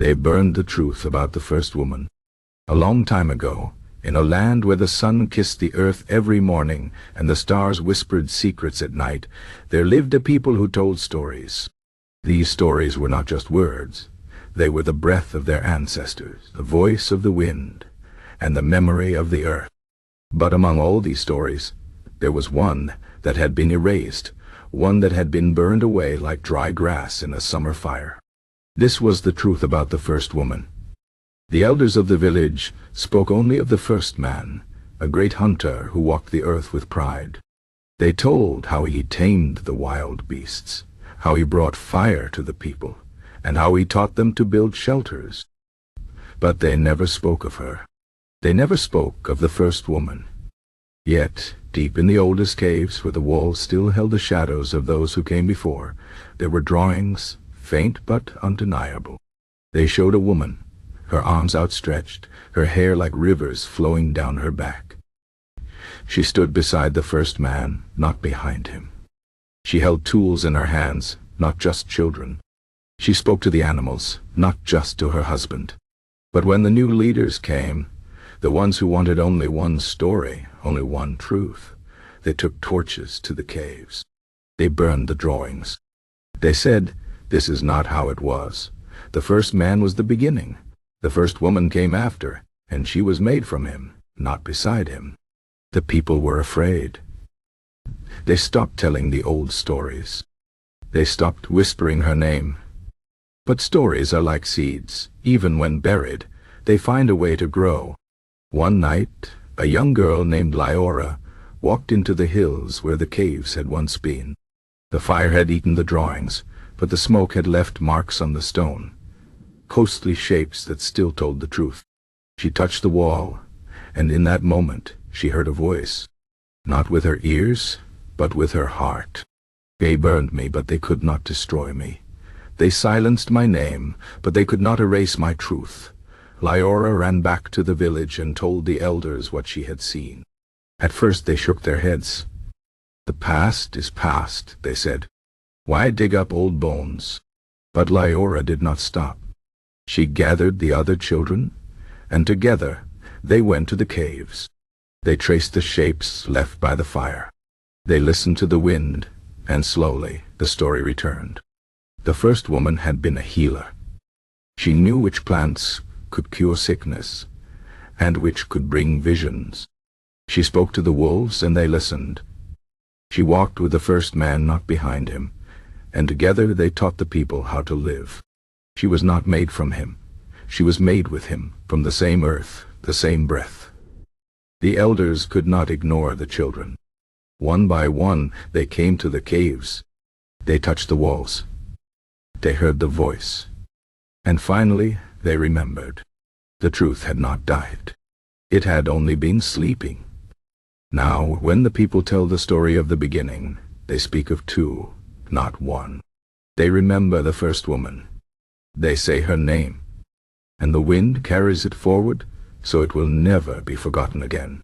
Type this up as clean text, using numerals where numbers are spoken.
They burned the truth about the first woman. A long time ago, in a land where the sun kissed the earth every morning and the stars whispered secrets at night, there lived a people who told stories. These stories were not just words. They were the breath of their ancestors, the voice of the wind, and the memory of the earth. But among all these stories, there was one that had been erased, one that had been burned away like dry grass in a summer fire. This was the truth about the first woman. The elders of the village spoke only of the first man, a great hunter who walked the earth with pride. They told how he tamed the wild beasts, how he brought fire to the people, and how he taught them to build shelters. But they never spoke of her. They never spoke of the first woman. Yet, deep in the oldest caves where the walls still held the shadows of those who came before, there were drawings, faint but undeniable. They showed a woman, her arms outstretched, her hair like rivers flowing down her back. She stood beside the first man, not behind him. She held tools in her hands, not just children. She spoke to the animals, not just to her husband. But when the new leaders came, the ones who wanted only one story, only one truth, they took torches to the caves. They burned the drawings. They said, "This is not how it was. The first man was the beginning. The first woman came after, and she was made from him, not beside him." The people were afraid. They stopped telling the old stories. They stopped whispering her name. But stories are like seeds. Even when buried, they find a way to grow. One night, a young girl named Liora walked into the hills where the caves had once been. The fire had eaten the drawings, but the smoke had left marks on the stone, ghostly shapes that still told the truth. She touched the wall, and in that moment she heard a voice, not with her ears, but with her heart. They burned me, but they could not destroy me. They silenced my name, but they could not erase my truth. Liora ran back to the village and told the elders what she had seen. At first they shook their heads. "The past is past," they said. "Why dig up old bones?" But Liora did not stop. She gathered the other children, and together they went to the caves. They traced the shapes left by the fire. They listened to the wind, and slowly the story returned. The first woman had been a healer. She knew which plants could cure sickness, and which could bring visions. She spoke to the wolves, and they listened. She walked with the first man, not behind him, and together they taught the people how to live. She was not made from him. She was made with him, from the same earth, the same breath. The elders could not ignore the children. One by one they came to the caves. They touched the walls. They heard the voice. And finally they remembered. The truth had not died. It had only been sleeping. Now, when the people tell the story of the beginning, they speak of two, not one. They remember the first woman. They say her name, and the wind carries it forward, so it will never be forgotten again.